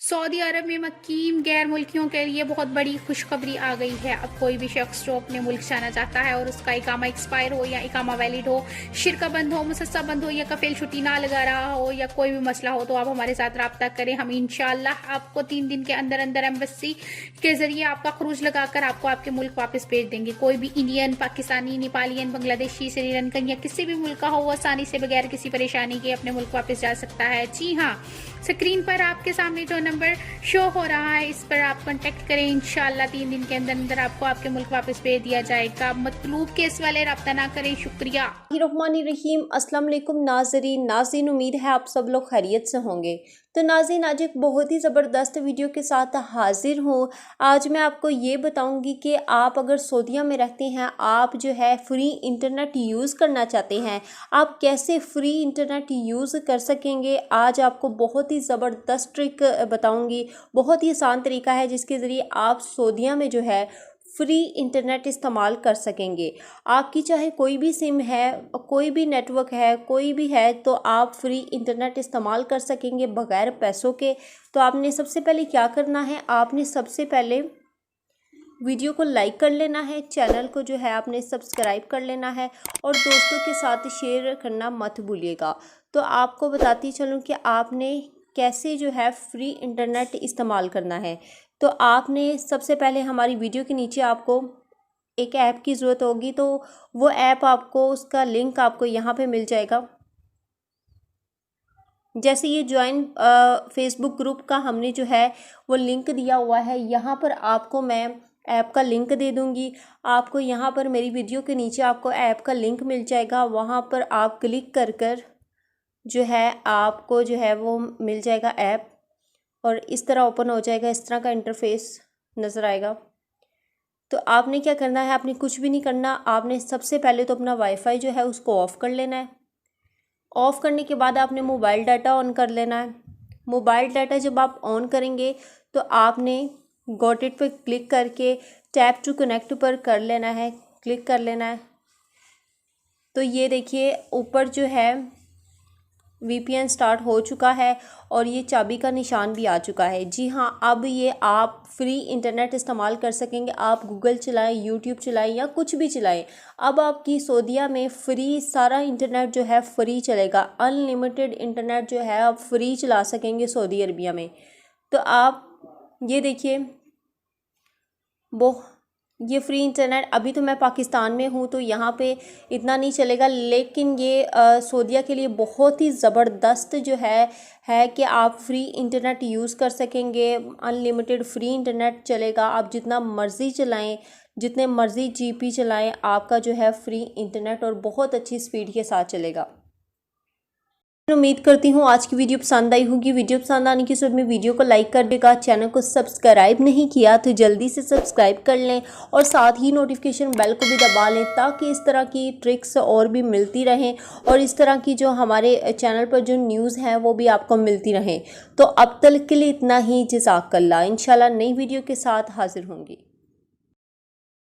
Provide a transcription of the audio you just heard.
Saudi अरब में मुकीम गैर मुल्कियों के लिए बहुत बड़ी खुशखबरी आ गई है। अब कोई भी शख्स जो अपने मुल्क जाना चाहता है और उसका इकामा एक्सपायर हो या इकामा वैलिड हो, शिरका बंद हो, मुसस्सा बंद हो या कफील छुट्टी ना लगा रहा हो या कोई भी मसला हो, तो आप हमारे साथ रब्ता करें। हम इंशाल्लाह आपको 3 दिन के अंदर अंदर एम्बेसी के जरिए आपका खरूज लगाकर आपको आपके मुल्क वापस भेज देंगे। कोई भी इंडियन, पाकिस्तानी, नेपालियन, बांग्लादेशी, श्रीलंकन या किसी भी मुल्क का हो, वो आसानी से बगैर किसी परेशानी के अपने मुल्क वापस जा सकता है। जी हाँ, स्क्रीन पर आपके सामने जो नंबर शो हो रहा है, इस पर आप कांटेक्ट करें। इंशाल्लाह 3 दिन के अंदर अंदर आपको आपके मुल्क वापस भेज दिया जाएगा। मतलूब केस वाले रब्ता ना करें। शुक्रिया। रहीम अस्सलाम वालेकुम नाज़रीन, उम्मीद है आप सब लोग खैरियत से होंगे। तो नाज़रीन, आज एक बहुत ही ज़बरदस्त वीडियो के साथ हाजिर हूँ। आज मैं आपको ये बताऊँगी कि आप अगर सऊदीया में रहते हैं, आप जो है फ्री इंटरनेट यूज़ करना चाहते हैं, आप कैसे फ्री इंटरनेट यूज़ कर सकेंगे। आज आपको बहुत ही ज़बरदस्त ट्रिक बताऊँगी। बहुत ही आसान तरीका है जिसके ज़रिए आप सऊदीया में जो है फ्री इंटरनेट इस्तेमाल कर सकेंगे। आपकी चाहे कोई भी सिम है, कोई भी नेटवर्क है, कोई भी है, तो आप फ्री इंटरनेट इस्तेमाल कर सकेंगे बग़ैर पैसों के। तो आपने सबसे पहले क्या करना है, आपने सबसे पहले वीडियो को लाइक कर लेना है, चैनल को जो है आपने सब्सक्राइब कर लेना है और दोस्तों के साथ शेयर करना मत भूलिएगा। तो आपको बताती चलूँ कि आपने कैसे जो है फ्री इंटरनेट इस्तेमाल करना है। तो आपने सबसे पहले हमारी वीडियो के नीचे आपको एक ऐप की ज़रूरत होगी, तो वो ऐप आपको, उसका लिंक आपको यहाँ पे मिल जाएगा। जैसे ये ज्वाइन फेसबुक ग्रुप का हमने जो है वो लिंक दिया हुआ है, यहाँ पर आपको मैं ऐप का लिंक दे दूँगी। आपको यहाँ पर मेरी वीडियो के नीचे आपको ऐप का लिंक मिल जाएगा, वहाँ पर आप क्लिक कर कर जो है आपको जो है वो मिल जाएगा ऐप, और इस तरह ओपन हो जाएगा, इस तरह का इंटरफेस नज़र आएगा। तो आपने क्या करना है, आपने कुछ भी नहीं करना। आपने सबसे पहले तो अपना वाईफाई जो है उसको ऑफ़ कर लेना है। ऑफ़ करने के बाद आपने मोबाइल डाटा ऑन कर लेना है। मोबाइल डाटा जब आप ऑन करेंगे तो आपने गॉट इट पर क्लिक करके टैप टू कनेक्ट पर कर लेना है, क्लिक कर लेना है। तो ये देखिए ऊपर जो है VPN स्टार्ट हो चुका है और ये चाबी का निशान भी आ चुका है। जी हाँ, अब ये आप फ्री इंटरनेट इस्तेमाल कर सकेंगे। आप गूगल चलाएं, यूट्यूब चलाएं या कुछ भी चलाएं, अब आपकी सऊदीया में फ्री सारा इंटरनेट जो है फ्री चलेगा। अनलिमिटेड इंटरनेट जो है आप फ्री चला सकेंगे सऊदी अरबिया में। तो आप ये देखिए ये फ्री इंटरनेट, अभी तो मैं पाकिस्तान में हूँ तो यहाँ पे इतना नहीं चलेगा, लेकिन ये सऊदीया के लिए बहुत ही ज़बरदस्त जो है कि आप फ्री इंटरनेट यूज़ कर सकेंगे। अनलिमिटेड फ्री इंटरनेट चलेगा, आप जितना मर्ज़ी चलाएं, जितने मर्ज़ी GB चलाएं, आपका जो है फ्री इंटरनेट और बहुत अच्छी स्पीड के साथ चलेगा। उम्मीद करती हूँ आज की वीडियो पसंद आई होगी। वीडियो पसंद आने के बाद में वीडियो को लाइक कर देगा। चैनल को सब्सक्राइब नहीं किया तो जल्दी से सब्सक्राइब कर लें और साथ ही नोटिफिकेशन बेल को भी दबा लें, ताकि इस तरह की ट्रिक्स और भी मिलती रहें और इस तरह की जो हमारे चैनल पर जो न्यूज़ हैं वो भी आपको मिलती रहें। तो अब तक के लिए इतना ही। जज़ाकल्लाह। इंशाल्लाह नई वीडियो के साथ हाजिर होंगी।